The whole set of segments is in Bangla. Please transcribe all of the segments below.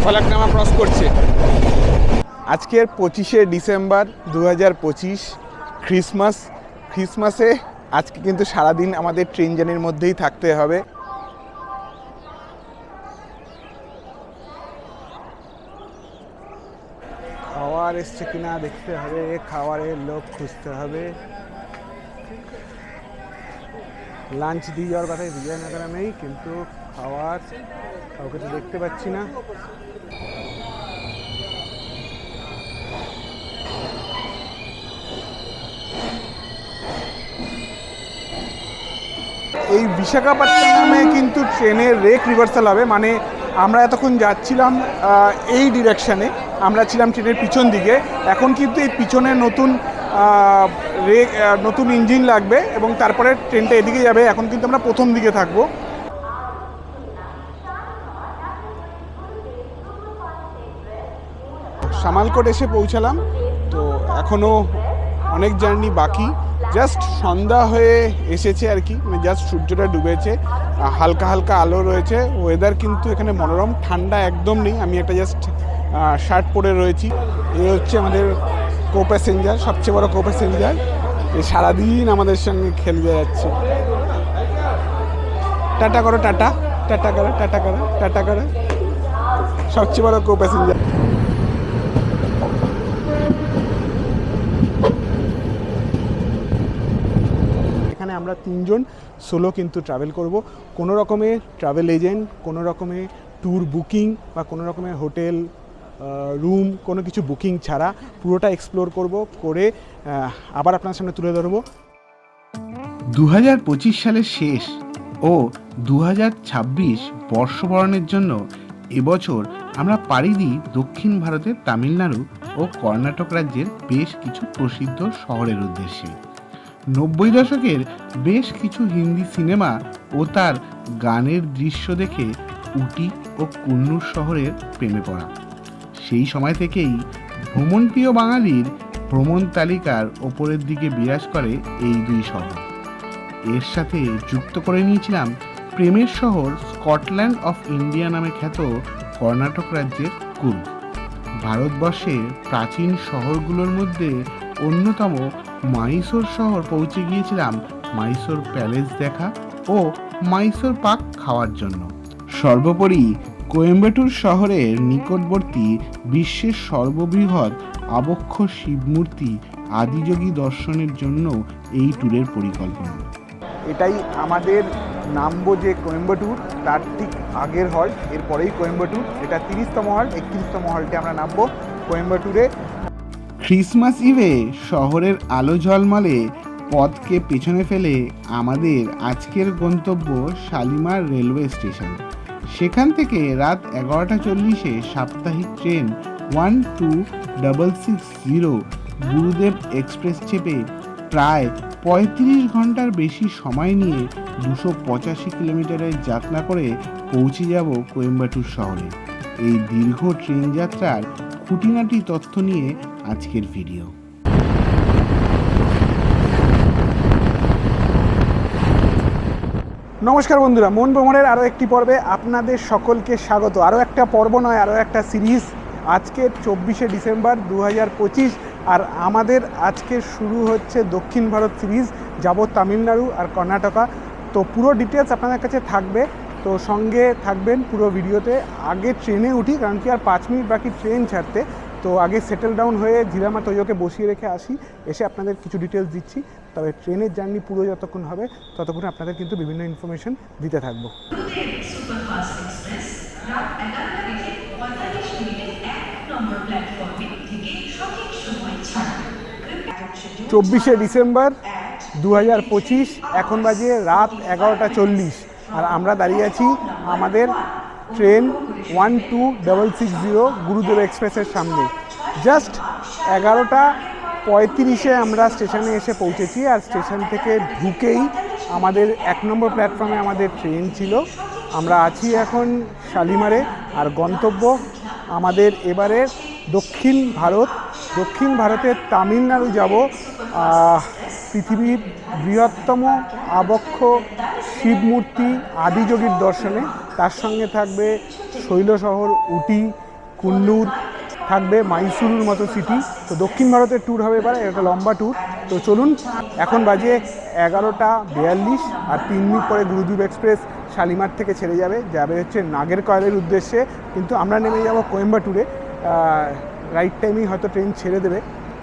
ফলকনামা ক্রস করছে। আজকের 25শে ডিসেম্বর 2025 ক্রিসমাসে আজকে কিন্তু সারাদিন আমাদের ট্রেন জার্নির মধ্যেই থাকতে হবে। খাওয়ার এসছে কিনা দেখতে হবে, খাওয়ারের লোক খুঁজতে হবে। লাঞ্চ দিয়ে যাওয়ার কথাই বিজয়নগরমেই, কিন্তু খাওয়ার কাউকে তো দেখতে পাচ্ছি না। এই বিশাখাপত্তনমে কিন্তু ট্রেনের রেক রিভার্সাল হবে, মানে আমরা এতক্ষণ যাচ্ছিলাম এই ডিরেকশানে, আমরা ছিলাম ট্রেনের পিছন দিকে, এখন কিন্তু এই পিছনে নতুন ইঞ্জিন লাগবে এবং তারপরে ট্রেনটা এদিকে যাবে। এখন কিন্তু আমরা প্রথম দিকে থাকবো। সামালকোট এসে পৌঁছালাম, তো এখনও অনেক জার্নি বাকি। জাস্ট সন্ধ্যা হয়ে এসেছে আর কি, মানে জাস্ট সূর্যটা ডুবেছে, হালকা হালকা আলো রয়েছে। ওয়েদার কিন্তু এখানে মনোরম, ঠান্ডা একদম নেই। আমি একটা জাস্ট শার্ট পরে রয়েছি। এই হচ্ছে আমাদের কো প্যাসেঞ্জার, সবচেয়ে বড় কো প্যাসেঞ্জার। এই সারাদিন আমাদের সঙ্গে খেলে যাচ্ছে। টাটা করো, টাটা টাটা করো, টাটা করো, টাটা করো। সবচেয়ে বড় কো প্যাসেঞ্জার। এখানে আমরা 3 জন সোলো কিন্তু ট্রাভেল করব। কোনো রকমের ট্রাভেল এজেন্ট, কোনো রকমের ট্যুর বুকিং বা কোনো রকমের হোটেল রুম কোনো কিছু বুকিং ছাড়া পুরোটা এক্সপ্লোর করে আবার আপনার সামনে তুলে ধরবো। 2025 সালের শেষ ও 2026 বর্ষবরণের জন্য এবছর আমরা পাড়ি দিই দক্ষিণ ভারতের তামিলনাড়ু ও কর্ণাটক রাজ্যের বেশ কিছু প্রসিদ্ধ শহরের উদ্দেশ্যে। 90 দশকের বেশ কিছু হিন্দি সিনেমা ও তার গানের দৃশ্য দেখে উটি ও কুন্নুর শহরের প্রেমে পড়া। সেই সময় থেকেই ভ্রমণপ্রিয় বাঙালির ভ্রমণ তালিকার ওপরের দিকে বিরাজ করে এই দুই শহর। এর সাথে যুক্ত করে নিয়েছিলাম প্রেমের শহর স্কটল্যান্ড অফ ইন্ডিয়া নামে খ্যাত কর্ণাটক রাজ্যের কুর্গ। ভারতবর্ষের প্রাচীন শহরগুলোর মধ্যে অন্যতম মাইসোর শহর পৌঁছে গিয়েছিলাম মাইসোর প্যালেস দেখা ও মাইসোর পাক খাওয়ার জন্য। সর্বোপরি কোয়েম্বাটুর শহরের নিকটবর্তী বিশ্বের সর্ববৃহৎ আবক্ষ শিবমূর্তি আদিযোগী দর্শনের জন্য এই ট্যুরের পরিকল্পনা। এটাই আমাদের নামবো যে কোয়েম্বাটুর, তার ঠিক আগের হল্ট, এরপরেই কোয়েম্বাটুর। এটা 30তম হল্ট, 31তম হল্টে আমরা নামবো কোয়েম্বাটুরে। ক্রিসমাস ইভে শহরের আলো ঝলমলে পথকে পেছনে ফেলে আমাদের আজকের গন্তব্য শালিমার রেলওয়ে স্টেশন। সেখান থেকে রাত 11:40 সাপ্তাহিক ট্রেন 12660 গুরুদেব এক্সপ্রেস চেপে প্রায় 35 ঘন্টার বেশি সময় নিয়ে 285 কিলোমিটারের যাত্রা করে পৌঁছে যাব কোয়েম্বাটুর শহরে। এই দীর্ঘ ট্রেন যাত্রার খুঁটিনাটি তথ্য নিয়ে আজকের ভিডিও। নমস্কার বন্ধুরা, মন ভ্রমণের আরও একটি পর্বে আপনাদের সকলকে স্বাগত। আরও একটা পর্ব নয়, আরও একটা সিরিজ। আজকে 24শে ডিসেম্বর 2025, আর আমাদের আজকে শুরু হচ্ছে দক্ষিণ ভারত সিরিজ। যাব তামিলনাড়ু আর কর্ণাটকা। তো পুরো ডিটেলস আপনাদের কাছে থাকবে, তো সঙ্গে থাকবেন পুরো ভিডিওতে। আগে ট্রেনে উঠি, কারণ কি আর 5 মিনিট বাকি ট্রেন ছাড়তে। তো আগে সেটেল ডাউন হয়ে ঝিলামা তৈয়কে বসিয়ে রেখে আসি, এসে আপনাদের কিছু ডিটেলস দিচ্ছি। তবে ট্রেনের জার্নি পুরো যতক্ষণ হবে ততক্ষণ আপনাদের কিন্তু বিভিন্ন ইনফরমেশন দিতে থাকবো। 24শে ডিসেম্বর 2025, এখন বাজে রাত 11:40, আর আমরা দাঁড়িয়ে আছি আমাদের ট্রেন 12660 গুরুদেব এক্সপ্রেসের সামনে। জাস্ট 11:35 আমরা স্টেশনে এসে পৌঁছেছি, আর স্টেশন থেকে ঢুকেই আমাদের 1 নম্বর প্ল্যাটফর্মে আমাদের ট্রেন ছিল। আমরা আছি এখন শালিমারে, আর গন্তব্য আমাদের এবারে দক্ষিণ ভারতের তামিলনাড়ু যাব পৃথিবীর বৃহত্তম আবক্ষ শিবমূর্তি আদিযোগীর দর্শনে। তার সঙ্গে থাকবে শৈল শহর উটি কুন্নুর থাকবে, মাইসুরুর মতো সিটি। তো দক্ষিণ ভারতের ট্যুর হবে এবার, একটা লম্বা ট্যুর। তো চলুন, এখন বাজে 11:42 আর 3 মিনিট পরে গুরুদ্বীপ এক্সপ্রেস শালিমার থেকে ছেড়ে যাবে হচ্ছে নাগেরকয়েলের উদ্দেশ্যে। কিন্তু আমরা নেমে যাব কোয়েম্বাটুরে, রাইট টাইমেই হয়তো ট্রেন ছেড়ে দেবে।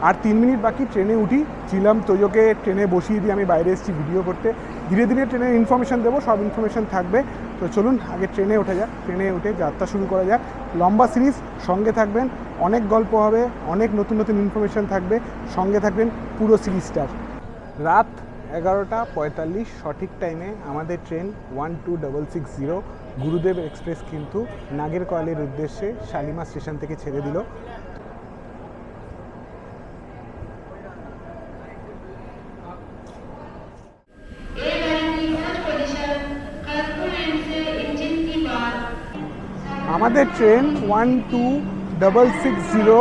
আর 3 মিনিট বাকি, ট্রেনে উঠি। ছিলাম তোজোকে ট্রেনে বসিয়ে দিয়ে আমি বাইরে এসেছি ভিডিও করতে। ধীরে ধীরে ট্রেনের ইনফরমেশান দেবো, সব ইনফরমেশান থাকবে। তো চলুন আগে ট্রেনে ওঠা যাক, ট্রেনে উঠে যাত্রা শুরু করা যাক। লম্বা সিরিজ, সঙ্গে থাকবেন, অনেক গল্প হবে, অনেক নতুন নতুন ইনফরমেশান থাকবে, সঙ্গে থাকবেন পুরো সিরিজটার। রাত 11:45 সঠিক টাইমে আমাদের ট্রেন 12660 গুরুদেব এক্সপ্রেস কিন্তু নাগেরকয়েলের উদ্দেশ্যে শালিমার স্টেশন থেকে ছেড়ে দিল। আমাদের ট্রেন 12660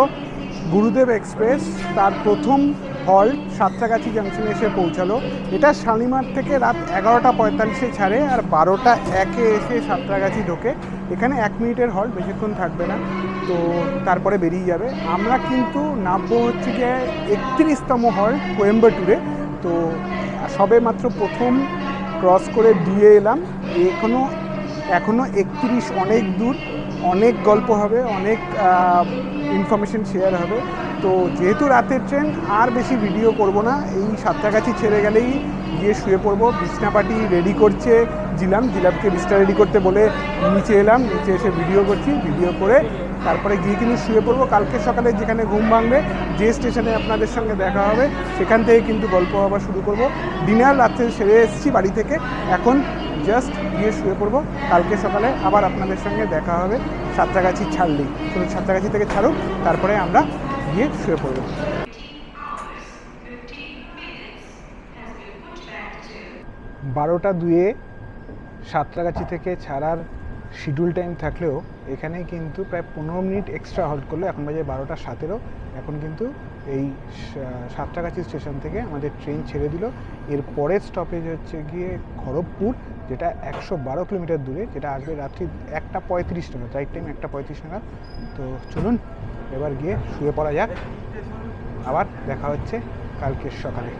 গুরুদেব এক্সপ্রেস তার প্রথম হল্ট সাঁতরাগাছি জাংশনে এসে পৌঁছালো। এটা শালিমার থেকে রাত 11:45 ছাড়ে আর 12:01 এসে সাঁতরাগাছি ঢোকে। এখানে 1 মিনিটের হল্ট, বেশিক্ষণ থাকবে না, তো তারপরে বেরিয়ে যাবে। আমরা কিন্তু নামবো হচ্ছে যে 31তম হল্ট কোয়েম্বাটুরে। তো সবে মাত্র প্রথম ক্রস করে দিয়ে এলাম, এখনও 31, অনেক দূর, অনেক গল্প হবে, অনেক ইনফরমেশন শেয়ার হবে। তো যেহেতু রাতের ট্রেন, আর বেশি ভিডিও করব না, এই সাঁতরাগাছি ছেড়ে গেলেই গিয়ে শুয়ে পড়বো। বিছনাপাটি রেডি করছে জিলাপকে বিছনা রেডি করতে বলে নিচে এলাম, নিচে এসে ভিডিও করছি, ভিডিও করে তারপরে গিয়ে কিন্তু শুয়ে পড়বো। কালকে সকালে যেখানে ঘুম ভাঙবে, যে স্টেশনে আপনাদের সঙ্গে দেখা হবে, সেখান থেকে কিন্তু গল্প হওয়া শুরু করব। ডিনার রাত্রে সেরে এসেছি বাড়ি থেকে, এখন জাস্ট গিয়ে শুয়ে পড়বো। কালকে সকালে আবার আপনাদের সঙ্গে দেখা হবে সাঁতরাগাছি ছাড়লেই। তো সাঁতরাগাছি থেকে ছাড়ুক, তারপরে আমরা গিয়ে শুয়ে পড়বো। 12:02 সাঁতরাগাছি থেকে ছাড়ার শিডিউল টাইম থাকলেও এখানে কিন্তু প্রায় 15 মিনিট এক্সট্রা হল্ট করলো। এখন বাজে 12:17। এখন কিন্তু এই সাঁতরাগাছি স্টেশন থেকে আমাদের ট্রেন ছেড়ে দিল। এর পরের স্টপেজ হচ্ছে গিয়ে খড়গপুর, যেটা 112 কিলোমিটার দূরে, যেটা আসবে রাত্রি 1:35 নাগাদ, রাইট টাইম 1:35 নাগাদ। তো চলুন এবার গিয়ে শুয়ে পড়া যাক, আবার দেখা হচ্ছে কালকের সকালে।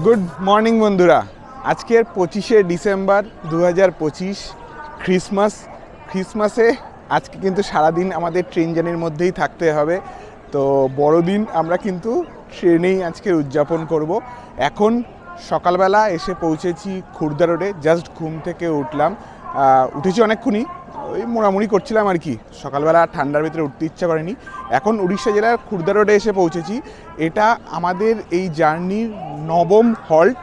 গুড মর্নিং বন্ধুরা, আজকের 25শে ডিসেম্বর 2025, ক্রিসমাসে আজকে কিন্তু সারাদিন আমাদের ট্রেন জার্নির মধ্যেই থাকতে হবে। তো বড়দিন আমরা কিন্তু ট্রেনেই আজকে উদযাপন করব। এখন সকালবেলা এসে পৌঁছেছি খুর্দা রোডে, জাস্ট ঘুম থেকে উঠেছি অনেকক্ষণই, ওই মোড়ামুড়ি করছিলাম আর কি। সকালবেলা ঠান্ডার ভিতরে উঠতে ইচ্ছা করেনি। এখন উড়িষ্যা জেলার খুর্দা রোডে এসে পৌঁছেছি। এটা আমাদের এই জার্নির 9ম হল্ট।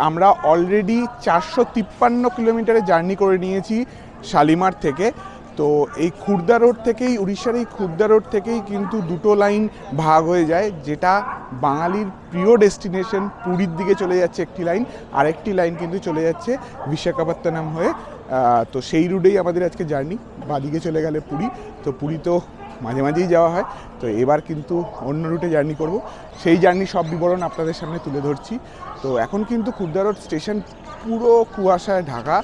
আমরা অলরেডি 453 কিলোমিটারে জার্নি করে নিয়েছি শালিমার থেকে। তো এই খুর্দা রোড থেকেই, উড়িষ্যার এই খুর্দা রোড থেকেই কিন্তু দুটো লাইন ভাগ হয়ে যায়, যেটা বাঙালির প্রিয় ডেস্টিনেশন পুরীর দিকে চলে যাচ্ছে একটি লাইন, আরেকটি লাইন কিন্তু চলে যাচ্ছে বিশাখাপত্তনম হয়ে। তো সেই রুটেই আমাদের আজকে জার্নি। বাদিকে চলে গেলে পুরী, তো পুরী তো মাঝে মাঝেই যাওয়া হয়, তো এবার কিন্তু অন্য রুটে জার্নি করব। সেই জার্নি সব বিবরণ আপনাদের সামনে তুলে ধরছি। তো এখন কিন্তু খুর্দা রোড স্টেশন পুরো কুয়াশায় ঢাকা,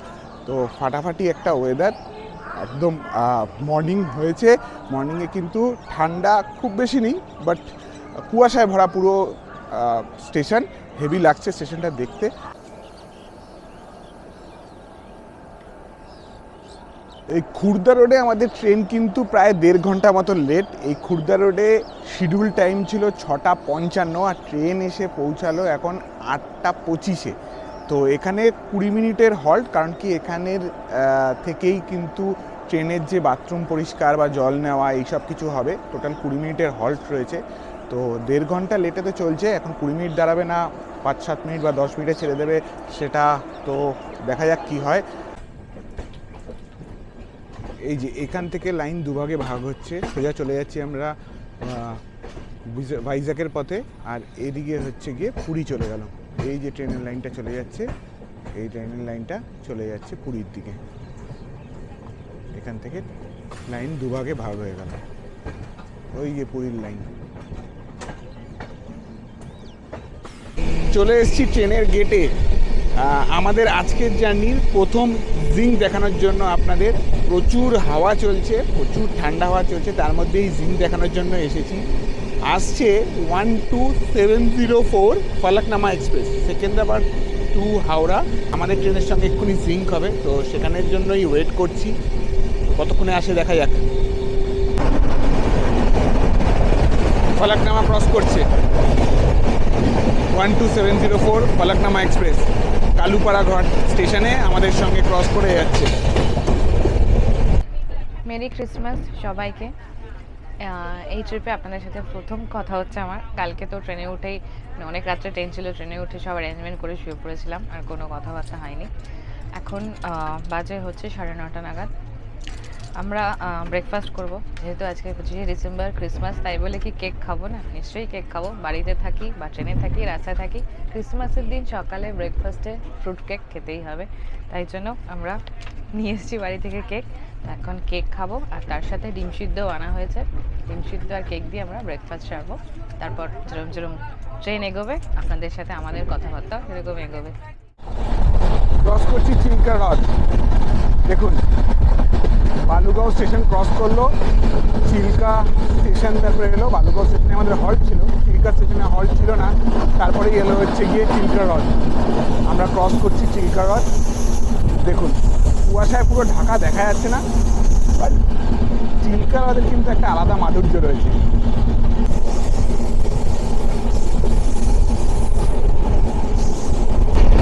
তো ফাটাফাটি একটা ওয়েদার, একদম মর্নিং হয়েছে। মর্নিংয়ে কিন্তু ঠান্ডা খুব বেশি নেই, বাট কুয়াশায় ভরা পুরো স্টেশন, হেভি লাগছে স্টেশনটা দেখতে। এই খুর্দা রোডে আমাদের ট্রেন কিন্তু প্রায় 1.5 ঘন্টা মতো লেট। এই খুর্দা রোডে শিডিউল টাইম ছিল 6:55 আর ট্রেন এসে পৌঁছালো এখন 8:25-এ। তো এখানে 20 মিনিটের হল্ট, কারণ কি এখানের থেকেই কিন্তু ট্রেনের যে বাথরুম পরিষ্কার বা জল নেওয়া এইসব কিছু হবে। টোটাল 20 মিনিটের হল্ট রয়েছে। তো 1.5 ঘন্টা লেটেতে চলছে। এখন 20 মিনিট দাঁড়াবে না, 5-7 মিনিট বা 10 মিনিটে ছেড়ে দেবে, সেটা তো দেখা যাক কি হয়। এই যে এখান থেকে লাইন দুভাগে ভাগ হচ্ছে, সোজা চলে যাচ্ছি আমরা ভাইজ্যাকের পথে, আর এদিকে হচ্ছে গিয়ে পুরী চলে গেল। এই যে ট্রেনের লাইনটা চলে যাচ্ছে, এই ট্রেনের লাইনটা চলে যাচ্ছে পুরীর দিকে। এখান থেকে লাইন দুভাগে ভাগ হয়ে গেল, ওই যে পুরীর লাইন। চলে এসেছি ট্রেনের গেটে। আমাদের আজকের জার্নির প্রথম জিং দেখানোর জন্য আপনাদের। প্রচুর হাওয়া চলছে, প্রচুর ঠান্ডা হাওয়া চলছে, তার মধ্যে এই জিং দেখানোর জন্য এসেছি। আসছে 12704 ফলকনামা এক্সপ্রেস, সেকেন্দ্রাবাদ টু হাওড়া। আমাদের ট্রেনের সঙ্গে এক্ষুনি জিঙ্ক হবে, তো সেখানের জন্যই ওয়েট করছি। কতক্ষণে আসে দেখা যাক। ফলকনামা ক্রস করছে 12704 ফলকনামা এক্সপ্রেস। কালুপাড়া ঘাট স্টেশনে আমাদের সঙ্গে ক্রস করে যাচ্ছে। মেরি ক্রিসমাস সবাইকে। এই ট্রিপে আপনাদের সাথে প্রথম কথা হচ্ছে আমার। কালকে তো ট্রেনে উঠেই অনেক রাত্রে ট্রেন ছিল, ট্রেনে উঠে সব অ্যারেঞ্জমেন্ট করে শুয়ে পড়েছিলাম, আর কোনো কথাবার্তা হয়নি। এখন বাজে হচ্ছে 9:30 নাগাদ। আমরা ব্রেকফাস্ট করব, যেহেতু আজকে 25শে ডিসেম্বর ক্রিসমাস, তাই বলে কি কেক খাবো না? নিশ্চয়ই কেক খাবো। বাড়িতে থাকি বা ট্রেনে থাকি, রাস্তায় থাকি, ক্রিসমাসের দিন সকালে ব্রেকফাস্টে ফ্রুট কেক খেতেই হবে। তাই জন্য আমরা নিয়ে এসেছি বাড়ি থেকে কেক। এখন কেক খাবো, আর তার সাথে ডিম সিদ্ধও আনা হয়েছে। ডিম সিদ্ধ আর কেক দিয়ে আমরা ব্রেকফাস্ট সারবো। তারপর যেরম যেরম ট্রেন এগোবে আপনাদের সাথে আমাদের কথাবার্তা এরকম এগোবে। ক্রস করছি চিল্কা হ্রদ। দেখুন, বালুগাঁও স্টেশন ক্রস করলো, চিল্কা স্টেশন তারপরে এলো। বালুগাঁও স্টেশনে আমাদের হল্ট ছিল, চিল্কা স্টেশনে হল্ট ছিল না। তারপরে এলো হচ্ছে গিয়ে চিল্কা হ্রদ। আমরা ক্রস করছি চিল্কা হ্রদ। দেখুন, কুয়াশায় পুরো ঢাকা দেখা যাচ্ছে না, বাট চিল্কা হ্রদের কিন্তু একটা আলাদা মাধুর্য রয়েছে।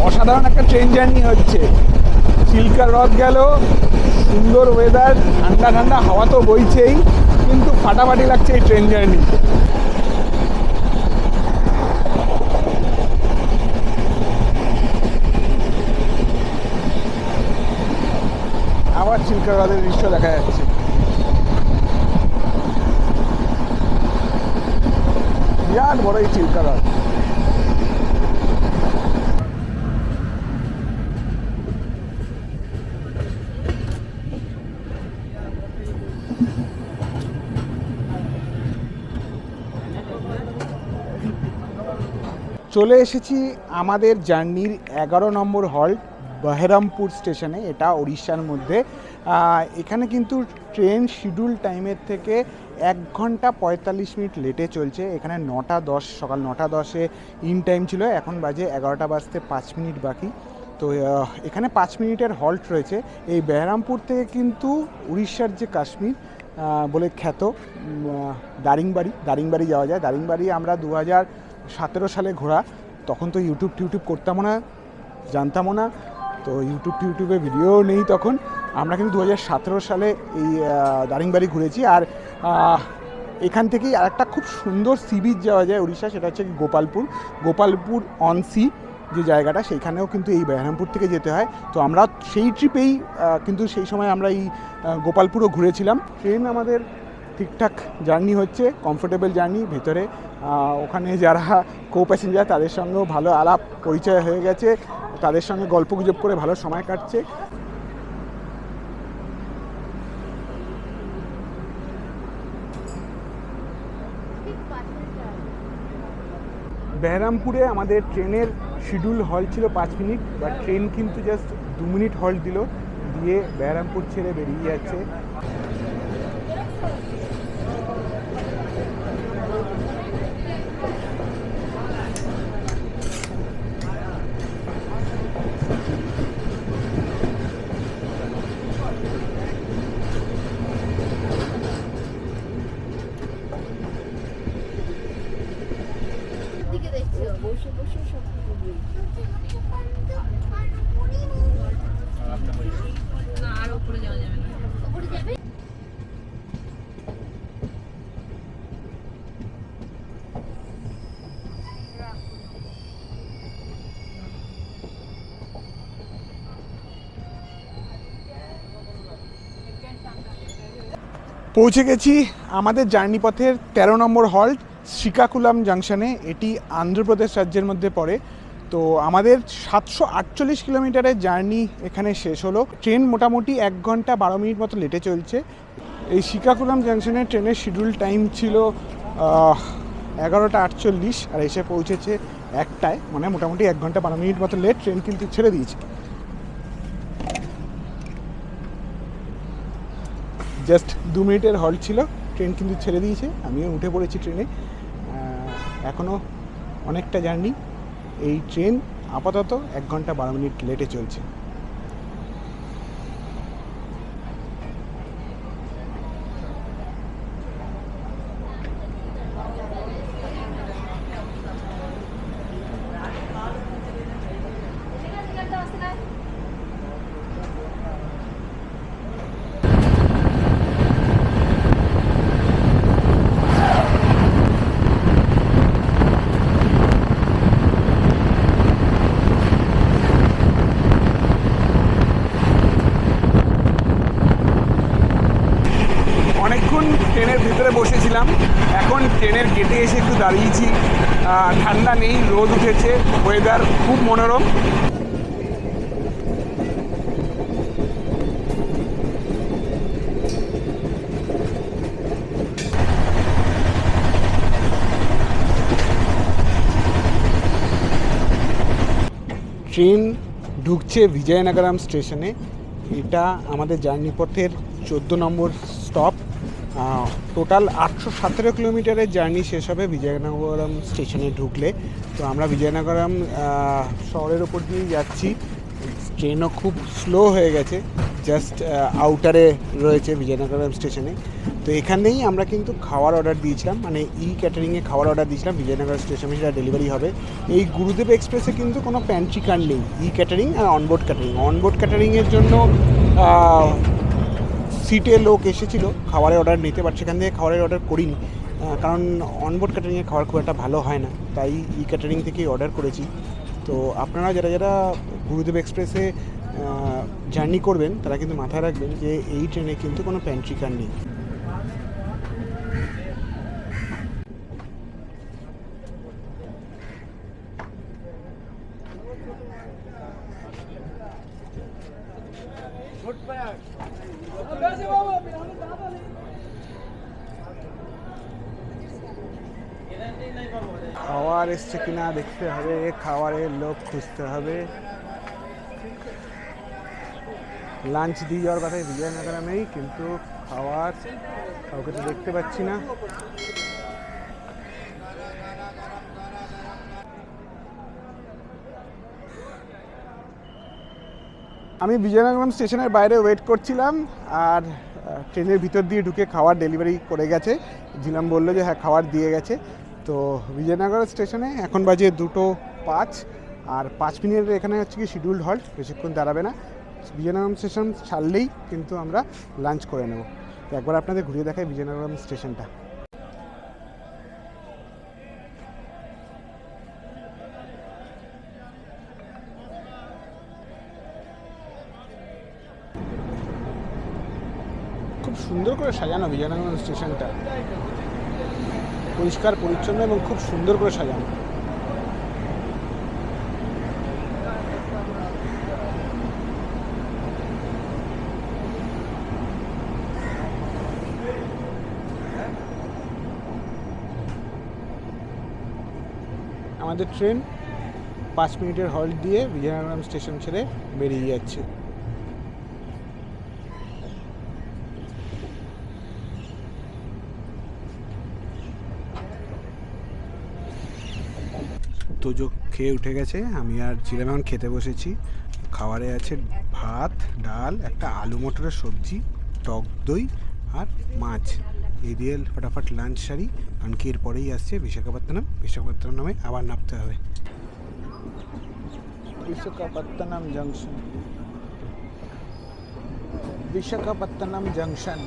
অসাধারণ একটা ট্রেন জার্নি হচ্ছে। চিল্কা হ্রদ গেল, সুন্দর ওয়েদার, ঠান্ডা ঠান্ডা হাওয়া তো বইছেই, কিন্তু ফাটাফাটি লাগছে এই ট্রেন জার্নি। আবার চিল্কা হ্রদের দৃশ্য দেখা যাচ্ছে। বিরাট বড় এই চিল্কা হ্রদ। চলে এসেছি আমাদের জার্নির 11 নম্বর হল্ট বহরমপুর স্টেশনে। এটা উড়িষ্যার মধ্যে। এখানে কিন্তু ট্রেন শিডিউল টাইমের থেকে 1 ঘন্টা 45 মিনিট লেটে চলছে। এখানে 9:10, সকাল 9:10-এ ইন টাইম ছিল, এখন বাজে 11টা বাজতে 5 মিনিট বাকি। তো এখানে 5 মিনিটের হল্ট রয়েছে। এই বহরমপুর থেকে কিন্তু উড়িষ্যার যে কাশ্মীর বলে খ্যাত দারিংবাড়ি যাওয়া যায়। দারিংবাড়ি আমরা 2017 সালে ঘোরা। তখন তো ইউটিউব করতামও না, জানতামও না, তো ইউটিউবে ভিডিও নেই তখন। আমরা কিন্তু 2017 সালে এই দারিংবাড়ি ঘুরেছি। আর এখান থেকেই আরেকটা খুব সুন্দর সি বিচ যাওয়া যায় উড়িষ্যা, সেটা হচ্ছে গোপালপুর অন সি যে জায়গাটা, সেইখানেও কিন্তু এই বহরমপুর থেকে যেতে হয়। তো আমরা সেই ট্রিপেই কিন্তু সেই সময় আমরা এই গোপালপুরও ঘুরেছিলাম। ট্রেন আমাদের ঠিকঠাক জার্নি হচ্ছে, কমফোর্টেবল জার্নি। ভেতরে ওখানে যারা কো প্যাসেঞ্জার তাদের সঙ্গেও ভালো আলাপ পরিচয় হয়ে গেছে, তাদের সঙ্গে গল্পগুজব করে ভালো সময় কাটছে। বহরমপুরে আমাদের ট্রেনের শিডিউল হল্ট ছিল 5 মিনিট, বাট ট্রেন কিন্তু জাস্ট 2 মিনিট হল্ট দিয়ে বহরমপুর ছেড়ে বেরিয়ে যাচ্ছে। পৌঁছে গেছি আমাদের জার্নি পথের 13 নম্বর হল্ট শ্রীকাকুলাম জাংশনে। এটি অন্ধ্রপ্রদেশ রাজ্যের মধ্যে পড়ে। তো আমাদের 748 কিলোমিটারের জার্নি এখানে শেষ হলো। ট্রেন মোটামুটি 1 ঘন্টা 12 মিনিট মতো লেটে চলছে। এই শ্রীকাকুলাম জাংশনে ট্রেনের শিডিউল টাইম ছিল 11টা 48 আর এসে পৌঁছেছে 1টায়, মানে মোটামুটি 1 ঘন্টা 12 মিনিট মতো লেট। ট্রেন কিন্তু ছেড়ে দিয়েছে। জাস্ট 2 মিনিটের হল্ট ছিল, ট্রেন কিন্তু ছেড়ে দিয়েছে। আমিও উঠে পড়েছি ট্রেনে। এখনও অনেকটা জার্নি। এই ট্রেন আপাতত 1 ঘন্টা 12 মিনিট লেটে চলছে। অনেকক্ষণ ট্রেনের ভিতরে বসেছিলাম, এখন ট্রেনের গেটে এসে একটু দাঁড়িয়েছি। ঠান্ডা নেই, রোদ উঠেছে, ওয়েদার খুব মনোরম। ট্রেন ঢুকছে বিজয়নগরম স্টেশনে। এটা আমাদের জার্নি পথের 14 নম্বর স্টপ। টোটাল 817 কিলোমিটারের জার্নি শেষ হবে বিজয়নগরম স্টেশনে ঢুকলে। তো আমরা বিজয়নগরম শহরের ওপর দিয়েই যাচ্ছি। ট্রেনও খুব স্লো হয়ে গেছে, জাস্ট আউটারে রয়েছে বিজয়নগরম স্টেশনে। তো এখানেই আমরা কিন্তু খাওয়ার অর্ডার দিয়েছিলাম, মানে ক্যাটারিংয়ে খাওয়ার অর্ডার দিয়েছিলাম। বিজয়নগর স্টেশনে সেটা ডেলিভারি হবে। এই গুরুদেব এক্সপ্রেসে কিন্তু কোনো প্যান্ট্রি কার্ড নেই। ক্যাটারিং আর অনবোর্ড ক্যাটারিং। অনবোর্ড ক্যাটারিংয়ের জন্য সিটে লোক এসেছিল খাবারের অর্ডার নিতে, বাট সেখান থেকে খাবারের অর্ডার করিনি, কারণ অনবোর্ড ক্যাটারিংয়ের খাবার খুব একটা ভালো হয় না। তাই ক্যাটারিং থেকেই অর্ডার করেছি। তো আপনারা যারা যারা গুরুদেব এক্সপ্রেসে জার্নি করবেন তারা কিন্তু মাথায় রাখবেন যে এই ট্রেনে কিন্তু কোনো প্যান্ট্রি কার নেই। খাওয়ার এসছে কিনা দেখতে হবে, খাওয়ারের লোক খুঁজতে হবে। লাঞ্চ দিয়ে যাওয়ার কথাই বিজয়নগরমেই, কিন্তু খাওয়ার কাউকে তো দেখতে পাচ্ছি না। আমি বিজয়নগরম স্টেশনের বাইরে ওয়েট করছিলাম, আর ট্রেনের ভিতর দিয়ে ঢুকে খাবার ডেলিভারি করে গেছে। জিলাম বললো যে হ্যাঁ খাবার দিয়ে গেছে। তো বিজয়নগর স্টেশনে এখন বাজে 2:05, আর 5 মিনিটের এখানে হচ্ছে কি শিডিউল্ড হল্ট, বেশিক্ষণ দাঁড়াবে না। বিজয়নগরম স্টেশন ছাড়লেই কিন্তু আমরা লাঞ্চ করে নেব। তো একবার আপনাদের ঘুরিয়ে দেখাই বিজয়নগরম স্টেশনটা। খুব সুন্দর করে সাজানো বিজয়নগরম স্টেশনটা, পরিষ্কার পরিচ্ছন্ন এবং খুব সুন্দর করে সাজানো। আমাদের ট্রেন 5 মিনিটের হল্ট দিয়ে বিজয়নগরম স্টেশন ছেড়ে বেরিয়ে যাচ্ছে। তোজো খেয়ে উঠে গেছে, আমি আর চিলাম এখন খেতে বসেছি। খাবারে আছে ভাত, ডাল, একটা আলু মটরের সবজি, টক দই আর মাছ। এই দিয়ে ফটাফট লাঞ্চ সারি, কারণ কি এরপরেই আসছে বিশাখাপত্তনম। বিশাখাপত্তনমে আবার নামতে হবে। Visakhapatnam junction, Visakhapatnam junction.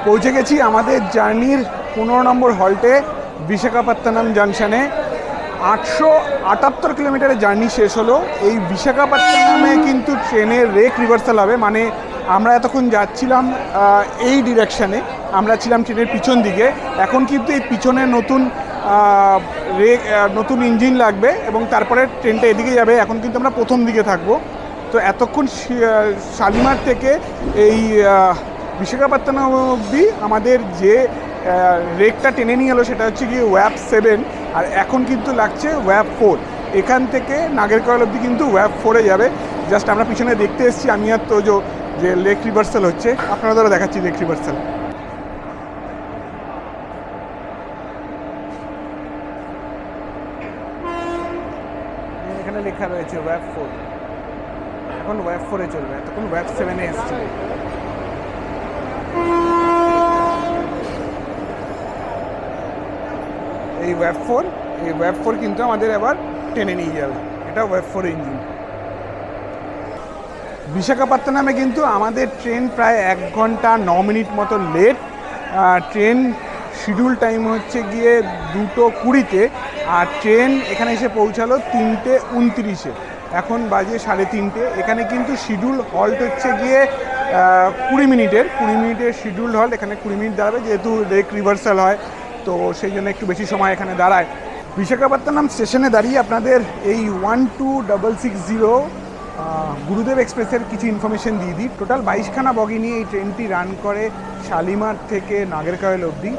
পৌঁছে গেছি আমাদের জার্নির 15 নম্বর হল্টে বিশাখাপত্তনম জাংশনে। 878 কিলোমিটারের জার্নি শেষ হলো। এই বিশাখাপত্তনমে কিন্তু ট্রেনের রেক রিভার্সাল হবে, মানে আমরা এতক্ষণ যাচ্ছিলাম এই ডিরেকশানে, আমরা ছিলাম ট্রেনের পিছন দিকে, এখন কিন্তু এই পিছনে নতুন ইঞ্জিন লাগবে এবং তারপরে ট্রেনটা এদিকে যাবে। এখন কিন্তু আমরা প্রথম দিকে থাকবো। তো এতক্ষণ শালিমার থেকে এই বিশাখাপত্তনম অবধি আমাদের যে রেকটা টেনে নিয়ে এলো সেটা হচ্ছে কি ওয়াপ 7, আর এখন কিন্তু লাগছে ওয়াপ 4। এখান থেকে নাগেরকয়েল অবধি কিন্তু ওয়াপ 4-এ যাবে। জাস্ট আমরা পিছনে দেখতে এসেছি আমি আর তোজো যে লেক রিভার্সাল হচ্ছে, আপনারা দ্বারা দেখাচ্ছি লেক রিভার্সাল। এখানে লেখা রয়েছে ওয়াপ 4, এখন ওয়াপ 4-এ চলবে, তখন ওয়াপ 7-এ এসছে। এই ওয়াপ 4 কিন্তু আমাদের আবার টেনে নিয়ে যাবে, এটা ওয়াপ 4 ইঞ্জিন। বিশাখাপত্তনমে কিন্তু আমাদের ট্রেন প্রায় 1 ঘন্টা 9 মিনিট মতো লেট। ট্রেন শিডিউল টাইম হচ্ছে গিয়ে 2:20-তে, আর ট্রেন এখানে এসে পৌঁছালো 3:29-এ, এখন বাজে 3:30। এখানে কিন্তু শিডিউল হল্ট হচ্ছে গিয়ে 20 মিনিটের শিডিউল হল্ট। এখানে 20 মিনিট দাঁড়াবে, যেহেতু লেক রিভার্সাল হয় তো সেই জন্য একটু বেশি সময় এখানে দাঁড়ায়। বিশাখাপত্তনম স্টেশনে দাঁড়িয়ে আপনাদের এই 12660 গুরুদেব এক্সপ্রেসের কিছু ইনফরমেশন দিয়ে দিই। টোটাল 22খানা বগি নিয়ে এই ট্রেনটি রান করে শালিমার থেকে নাগেরকয়েল অবধি।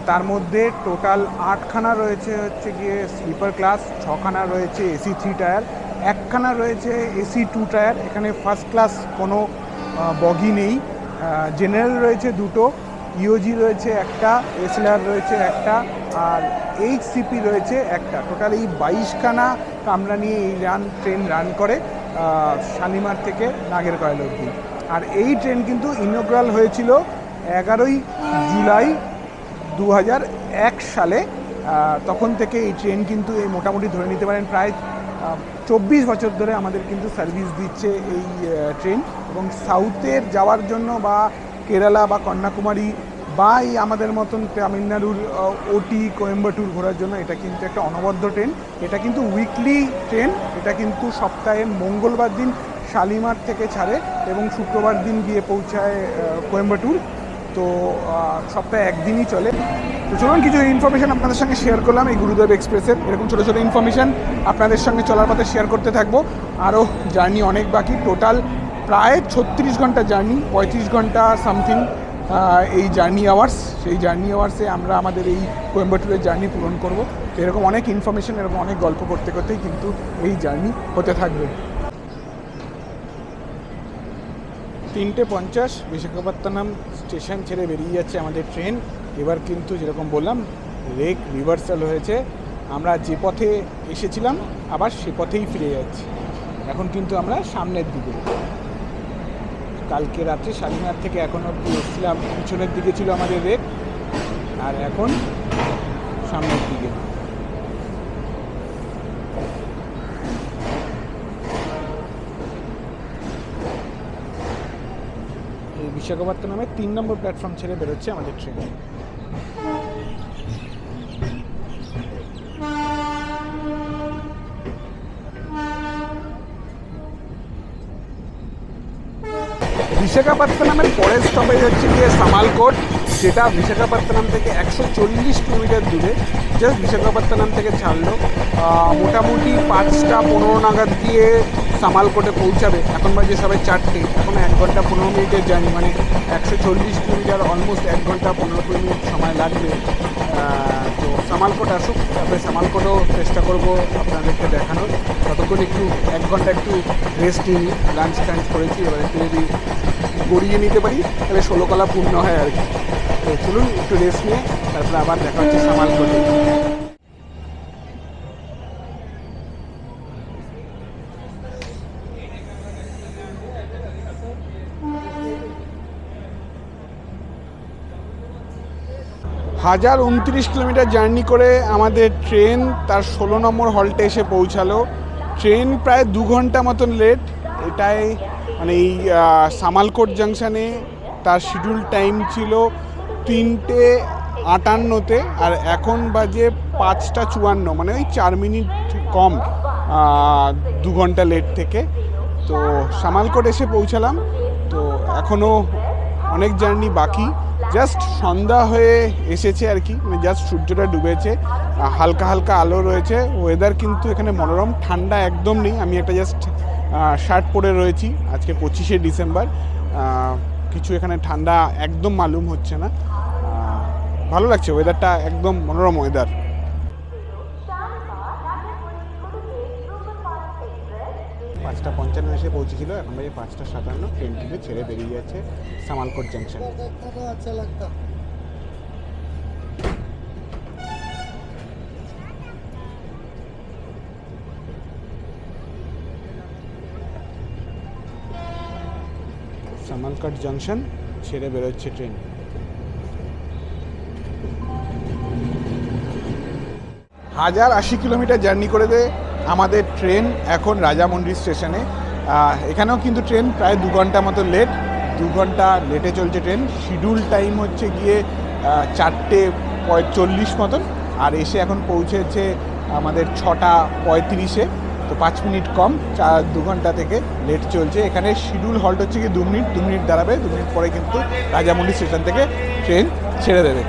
তার মধ্যে টোটাল 8খানা রয়েছে হচ্ছে গিয়ে স্লিপার ক্লাস, 6খানা রয়েছে এসি 3 টায়ার, 1খানা রয়েছে এসি 2 টায়ার। এখানে ফার্স্ট ক্লাস কোনো বগি নেই। জেনারেল রয়েছে 2টো, ইওজি রয়েছে 1টা, এসএলআর রয়েছে 1টা, আর এইচসিপি রয়েছে 1টা। টোটাল এই 22খানা কামরা নিয়ে এই ট্রেন রান করে শালিমার থেকে নাগেরকয়েল অবধি। আর এই ট্রেন কিন্তু ইনগ্রাল হয়েছিল 11ই জুলাই 2001 সালে। তখন থেকে এই ট্রেন কিন্তু এই মোটামুটি ধরে নিতে পারেন প্রায় 24 বছর ধরে আমাদের কিন্তু সার্ভিস দিচ্ছে এই ট্রেন। এবং সাউথের যাওয়ার জন্য বা কেরালা বা কন্যাকুমারী বা এই আমাদের মতন তামিলনাড়ুর ওটি কোয়েম্বাটুর ঘোরার জন্য এটা কিন্তু একটা অনবদ্য ট্রেন। এটা কিন্তু উইকলি ট্রেন, এটা কিন্তু সপ্তাহের মঙ্গলবার দিন শালিমার থেকে ছাড়ে এবং শুক্রবার দিন গিয়ে পৌঁছায় কোয়েম্বাটুর। তো সপ্তাহে একদিনই চলে। তো চলুন কিছু ইনফরমেশান আপনাদের সঙ্গে শেয়ার করলাম এই গুরুদেব এক্সপ্রেসের। এরকম ছোটো ছোটো ইনফরমেশান আপনাদের সঙ্গে চলার পথে শেয়ার করতে থাকবো। আরও জার্নি অনেক বাকি, টোটাল প্রায় 36 ঘন্টা জার্নি, 35 ঘন্টা সামথিং এই জার্নি আওয়ার্স। সেই জার্নি আওয়ার্সে আমরা আমাদের এই কোয়েম্বাটুরের জার্নি পূরণ করব। তো এরকম অনেক ইনফরমেশান, এরকম অনেক গল্প করতে করতেই কিন্তু এই জার্নি হতে থাকবে। 3:50 বিশাখাপত্তনম স্টেশন ছেড়ে বেরিয়ে যাচ্ছে আমাদের ট্রেন। এবার কিন্তু যেরকম বললাম লেক রিভার্সাল হয়েছে, আমরা যে পথে এসেছিলাম আবার সে পথেই ফিরে যাচ্ছি। এখন কিন্তু আমরা সামনের দিকে, কালকে রাত্রে শালিমার থেকে এখন অবধি এসেছিলাম পিছনের দিকে ছিল আমাদের রেক, আর এখন সামনের দিকে। এই বিশাখাপত্তনমে 3 নম্বর প্ল্যাটফর্ম ছেড়ে বেরোচ্ছে আমাদের ট্রেন। বিশাখাপত্তনমের পরের স্টপেজ হচ্ছে গিয়ে সামালকোট, যেটা বিশাখাপত্তনম থেকে 140 কিলোমিটার দূরে। জাস্ট বিশাখাপত্তনম থেকে ছাড়লো, মোটামুটি 5:15 নাগাদ গিয়ে সামালকোটে পৌঁছাবে। এখন বাজে সবাই 4টে, এখন 1 ঘন্টা 15 মিনিটের জার্নি, মানে 140 কিলোমিটার, অলমোস্ট 1 ঘন্টা 15 মিনিট সময় লাগবে। তো সামালকোট আসুক, তারপরে সামালকোটও চেষ্টা করবো আপনাদেরকে দেখানোর। ততক্ষণ একটু 1 ঘন্টা একটু রেস্ট নিই, লাঞ্চ টাঞ্চ করেছি, এবার একটু যদি গড়িয়ে নিতে পারি তাহলে 16 কলা পূর্ণ হয় আর কি। তো চলুন একটু রেস্ট নিয়ে তারপরে আবার দেখা হচ্ছে সামালকোটে। হাজার 29 কিলোমিটার জার্নি করে আমাদের ট্রেন তার 16 নম্বর হল্টে এসে পৌঁছালো। ট্রেন প্রায় 2 ঘন্টা মতন লেট। এটাই মানে এই সামালকোট জাংশনে তার শিডিউল টাইম ছিল 3:08 58-তে, আর এখন বাজে 5:54, মানে ওই 4 মিনিট কম 2 ঘন্টা লেট থেকে। তো সামালকোট এসে পৌঁছালাম। তো এখনও অনেক জার্নি বাকি, জাস্ট সন্ধ্যা হয়ে এসেছে আর কি, মানে জাস্ট সূর্যটা ডুবেছে, হালকা হালকা আলো রয়েছে। ওয়েদার কিন্তু এখানে মনোরম, ঠান্ডা একদম নেই। আমি একটা জাস্ট শার্ট পরে রয়েছি, আজকে 25শে ডিসেম্বর। কিছু এখানে ঠান্ডা একদম মালুম হচ্ছে না, ভালো লাগছে ওয়েদারটা, একদম মনোরম ওয়েদার। 5:55 এসে পৌঁছেছিল, এখন বাজে 5:57। ট্রেন থেকে ছেড়ে বেরিয়ে যাচ্ছে সামালকোট জাংশন। সামালকোট জাংশন ছেড়ে বেরোচ্ছে ট্রেন। 1080 কিলোমিটার জার্নি করে আমাদের ট্রেন এখন রাজামন্ডি স্টেশনে। এখানেও কিন্তু ট্রেন প্রায় 2 ঘন্টা মতো লেট, 2 ঘন্টা লেটে চলছে ট্রেন। শিডিউল টাইম হচ্ছে গিয়ে 4:45 মতন, আর এসে এখন পৌঁছেছে আমাদের 6:35-এ। তো 5 মিনিট কম, 2 ঘন্টা থেকে লেট চলছে। এখানে শিডিউল হল্ট হচ্ছে কি 2 মিনিট দাঁড়াবে, 2 মিনিট পরে কিন্তু রাজামন্ডি স্টেশন থেকে ট্রেন ছেড়ে দেবে।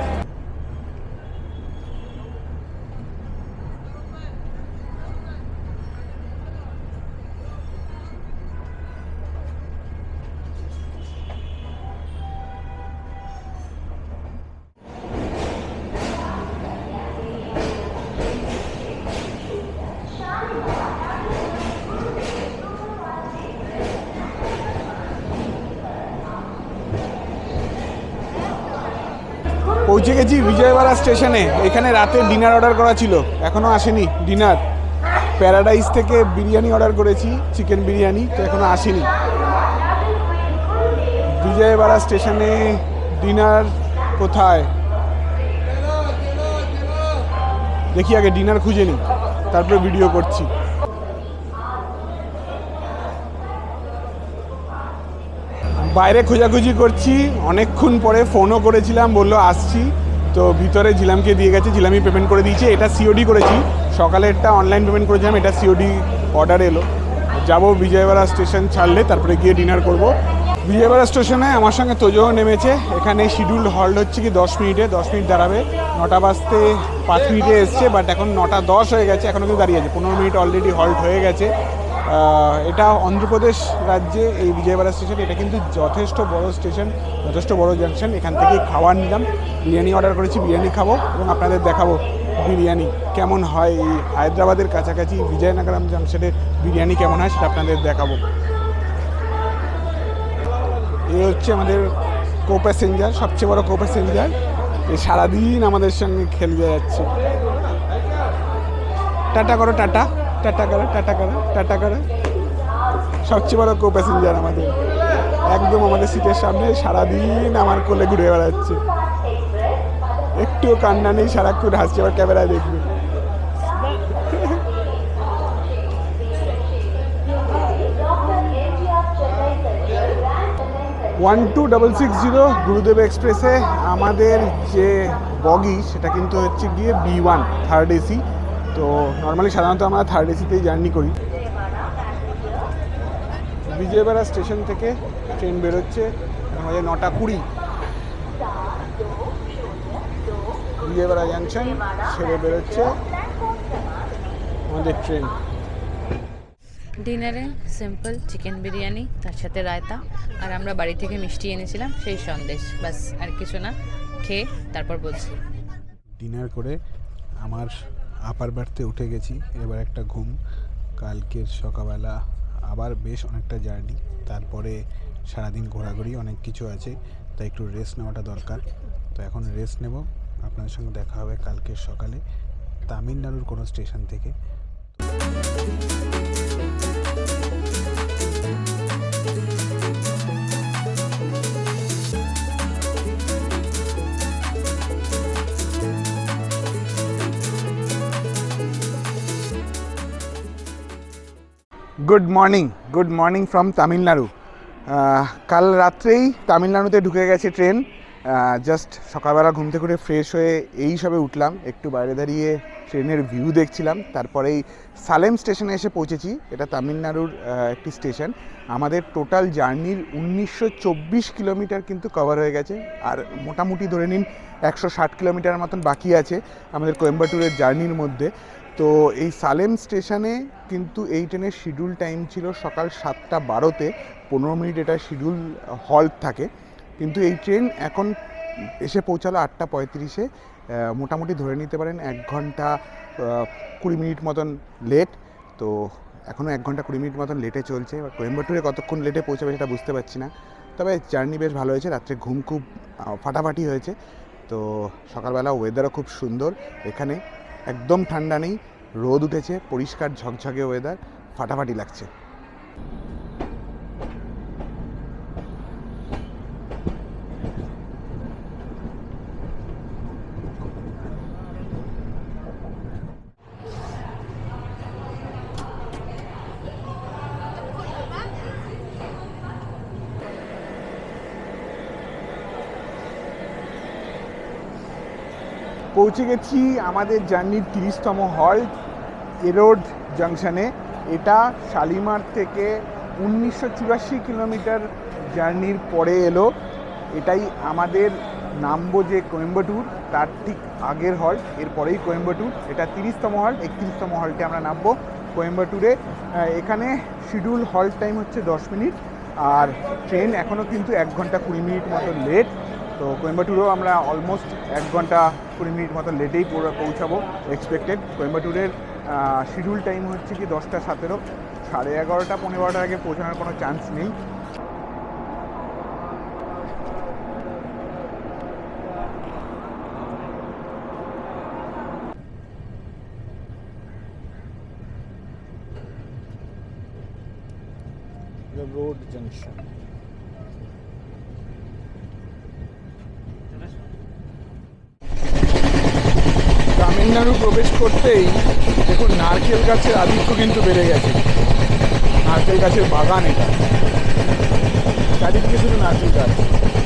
পৌঁছে গেছি বিজয়ওয়াড়া স্টেশনে। এখানে রাতে ডিনার অর্ডার করা ছিল, এখনও আসেনি ডিনার। প্যারাডাইস থেকে বিরিয়ানি অর্ডার করেছি, চিকেন বিরিয়ানি, তো এখনও আসেনি। বিজয়ওয়াড়া স্টেশনে ডিনার কোথায় দেখি, আগে ডিনার খুঁজে নিই, তারপরে ভিডিও করছি। বাইরে খোঁজাখুঁজি করছি, অনেকক্ষণ পরে ফোনও করেছিলাম, বললো আসছি। তো ভিতরে ঝিলামকে দিয়ে গেছে, ঝিলামি পেমেন্ট করে দিয়েছে। এটা সিওডি করেছি, সকালেরটা অনলাইন পেমেন্ট করেছিলাম, এটা সিওডি অর্ডার এলো। যাবো বিজয়ওয়াড়া স্টেশন ছাড়লে, তারপরে গিয়ে ডিনার করব। বিজয়ওয়াড়া স্টেশনে আমার সঙ্গে তোজোও নেমেছে। এখানে শিডিউল হল্ট হচ্ছে কি 10 মিনিটে, 10 মিনিট দাঁড়াবে। 9টা বাজতে 5 মিনিটে এসছে, বাট এখন 9:10 হয়ে গেছে, এখনও কিন্তু দাঁড়িয়ে আছে। 15 মিনিট অলরেডি হল্ট হয়ে গেছে। এটা অন্ধ্রপ্রদেশ রাজ্যে এই বিজয়ওয়াড়া স্টেশন। এটা কিন্তু যথেষ্ট বড় স্টেশন, যথেষ্ট বড় জাংশন। এখান থেকেই খাবার নিলাম, বিরিয়ানি অর্ডার করেছি, বিরিয়ানি খাবো এবং আপনাদের দেখাবো বিরিয়ানি কেমন হয়। এই হায়দ্রাবাদের কাছাকাছি বিজয়নগরম জাংশনের বিরিয়ানি কেমন হয় সেটা আপনাদের দেখাবো। এই হচ্ছে আমাদের কো প্যাসেঞ্জার, সবচেয়ে বড় কো প্যাসেঞ্জার। এই সারাদিন আমাদের সঙ্গে খেলে যাচ্ছে। টাটা করো, টাটা, টাটা করো, টাটা করো, টাটা করো। সবচেয়ে বড় কো প্যাসেঞ্জার আমাদের, একদম আমাদের সিটের সামনে সারাদিন আমার কোলে ঘুরে বেড়াচ্ছে। একটুও কান্না নেই, সারাক্ষণ হাসছে, আবার ক্যামেরায় দেখবে। ওয়ান 2660 গুরুদেব এক্সপ্রেসে আমাদের যে বগি সেটা কিন্তু হচ্ছে গিয়ে B1 থার্ড এসি। তো নর্মালি সাধারণত আমরা থার্ড এসিতেই জার্নি করি। বিজয়ওয়াড়া স্টেশন থেকে ট্রেন বেরোচ্ছে, আমাদের 9:20। বিজয়ওয়াড়া জাংশন ছেড়ে বেরোচ্ছে আমাদের ট্রেন। ডিনারে সিম্পল চিকেন বিরিয়ানি, তার সাথে রায়তা, আর আমরা বাড়ি থেকে মিষ্টি এনেছিলাম, সেই সন্দেশ, বাস, আর কিছু না। খেয়ে তারপর বলছি। ডিনার করে আমার আপার বার্থে উঠে গেছি, এবার একটা ঘুম। কালকের সকালবেলা আবার বেশ অনেকটা জার্নি, তারপরে সারাদিন ঘোরাঘুরি, অনেক কিছু আছে, তাই একটু রেস্ট নেওয়াটা দরকার। তো এখন রেস্ট নেব। আপনাদের সঙ্গে দেখা হবে কালকের সকালে তামিলনাড়ুর কোনো স্টেশন থেকে। Good morning from Tamil Nadu. কাল রাত্রেই তামিলনাড়ুতে ঢুকে গেছে ট্রেন। জাস্ট সকালবেলা ঘুম থেকে উঠে ফ্রেশ হয়ে এই সবে উঠলাম, একটু বাইরে দাঁড়িয়ে ট্রেনের ভিউ দেখছিলাম, তারপরেই সালেম স্টেশনে এসে পৌঁছেছি। এটা তামিলনাড়ুর একটি স্টেশন। আমাদের টোটাল জার্নির 1924 কিলোমিটার কিন্তু কভার হয়ে গেছে, আর মোটামুটি ধরে নিন 160 কিলোমিটার মতন বাকি আছে আমাদের কোয়েম্বাটুরের জার্নির মধ্যে। তো এই সালেম স্টেশনে কিন্তু এই ট্রেনের শিডিউল টাইম ছিল সকাল 7:12-তে, 15 মিনিট এটা শিডিউল হল্ট থাকে, কিন্তু এই ট্রেন এখন এসে পৌঁছালো 8:35-এ। মোটামুটি ধরে নিতে পারেন 1 ঘন্টা 20 মিনিট মতন লেট। তো এখনও 1 ঘন্টা 20 মিনিট মতন লেটে চলছে। এবার কোয়েম্বাটুরে কতক্ষণ লেটে পৌঁছাবে সেটা বুঝতে পারছি না, তবে জার্নি বেশ ভালো হয়েছে। রাত্রে ঘুম খুব ফাটাফাটি হয়েছে। তো সকালবেলা ওয়েদারও খুব সুন্দর, এখানে একদম ঠান্ডা নেই, রোদ উঠেছে, পরিষ্কার ঝকঝকে ওয়েদার, ফাটাফাটি লাগছে। পৌঁছে গেছি আমাদের জার্নির 30তম হল্ট এরোড জাংশনে। এটা শালিমার থেকে 1984 কিলোমিটার জার্নির পরে এলো। এটাই আমাদের নামবো যে কোয়েম্বাটুর, তার ঠিক আগের হল্ট, এরপরেই কোয়েম্বাটুর। এটা 30তম হল্ট, 31তম হল্টে আমরা নামবো কোয়েম্বাটুরে। এখানে শিডিউল হল্ট টাইম হচ্ছে 10 মিনিট, আর ট্রেন এখনও কিন্তু 1 ঘন্টা 20 মিনিট মতো লেট। তো কোয়েম্বাটুরেও আমরা অলমোস্ট 1 ঘন্টা 20 মিনিট মতো লেটেই পৌঁছাবো এক্সপেক্টেড। কোয়েম্বাটুরের শিডিউল টাইম হচ্ছে কি 10:17, 11:30 15টার আগে পৌঁছানোর কোনো চান্স নেই। রোড জাংশন তামিলনাড়ু প্রবেশ করতেই দেখুন নারকেল গাছের আধিক্য কিন্তু বেড়ে গেছে। নারকেল গাছের বাগান, এটা চারিদিকে শুধু নারকেল গাছ।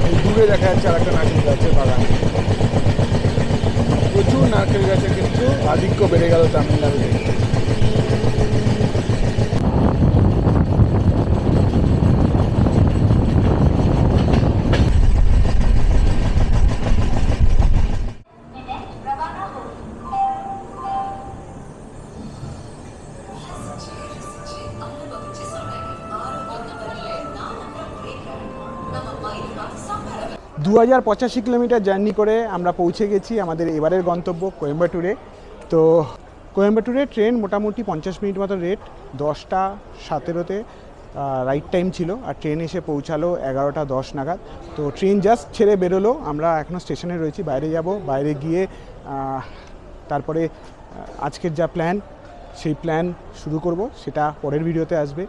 এই দূরে দেখা যাচ্ছে আর একটা নারকেল গাছের বাগান। প্রচুর নারকেল গাছের কিন্তু আধিক্য বেড়ে গেল তামিলনাড়ুতে। দু 2085 কিলোমিটার জার্নি করে আমরা পৌঁছে গেছি আমাদের এবারের গন্তব্য কোয়েম্বাটুরে। তো কোয়েম্বাটুরে ট্রেন মোটামুটি 50 মিনিট মতো লেট, 10:17-তে রাইট টাইম ছিল, আর ট্রেন এসে পৌঁছালো 11:10 নাগাদ। তো ট্রেন জাস্ট ছেড়ে বেরোলো, আমরা এখনও স্টেশনে রয়েছি, বাইরে যাব। বাইরে গিয়ে তারপরে আজকের যা প্ল্যান, সেই প্ল্যান শুরু করব, সেটা পরের ভিডিওতে আসবে।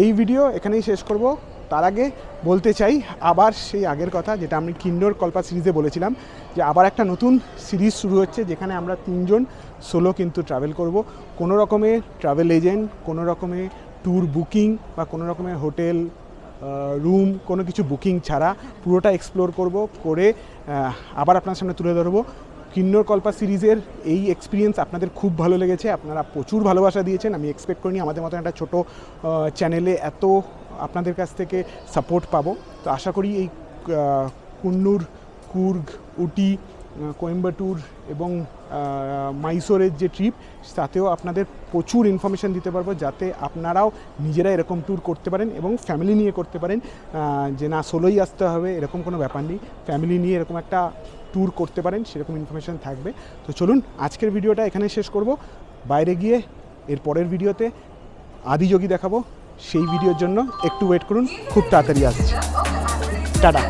এই ভিডিও এখানেই শেষ করব। তার আগে বলতে চাই আবার সেই আগের কথা, যেটা আমি কিন্নর কল্পা সিরিজে বলেছিলাম, যে আবার একটা নতুন সিরিজ শুরু হচ্ছে, যেখানে আমরা 3 জন সোলো কিন্তু ট্রাভেল করব। কোনো রকমের ট্রাভেল এজেন্ট, কোনো রকমের ট্যুর বুকিং বা কোনো রকমের হোটেল রুম কোনো কিছু বুকিং ছাড়া পুরোটা এক্সপ্লোর করব, করে আবার আপনার সামনে তুলে ধরবো। কিন্নর কল্পা সিরিজের এই এক্সপিরিয়েন্স আপনাদের খুব ভালো লেগেছে, আপনারা প্রচুর ভালোবাসা দিয়েছেন। আমি এক্সপেক্ট করিনি আমাদের মতন একটা ছোটো চ্যানেলে এত আপনাদের কাছ থেকে সাপোর্ট পাবো। তো আশা করি এই কুন্নুর, কুর্গ, উটি, কোয়েম্বাটুর এবং মাইসোরের যে ট্রিপ, তাতেও আপনাদের প্রচুর ইনফরমেশান দিতে পারবো, যাতে আপনারাও নিজেরা এরকম ট্যুর করতে পারেন এবং ফ্যামিলি নিয়ে করতে পারেন। যে না সোলোই আসতে হবে এরকম কোনো ব্যাপার নেই, ফ্যামিলি নিয়ে এরকম একটা ট্যুর করতে পারেন, সেরকম ইনফরমেশান থাকবে। তো চলুন আজকের ভিডিওটা এখানে শেষ করব। বাইরে গিয়ে এর পরের ভিডিওতে আদিযোগী দেখাবো, সেই ভিডিওর জন্য একটু ওয়েট করুন, খুব তাড়াতাড়ি আসছে। টাটা।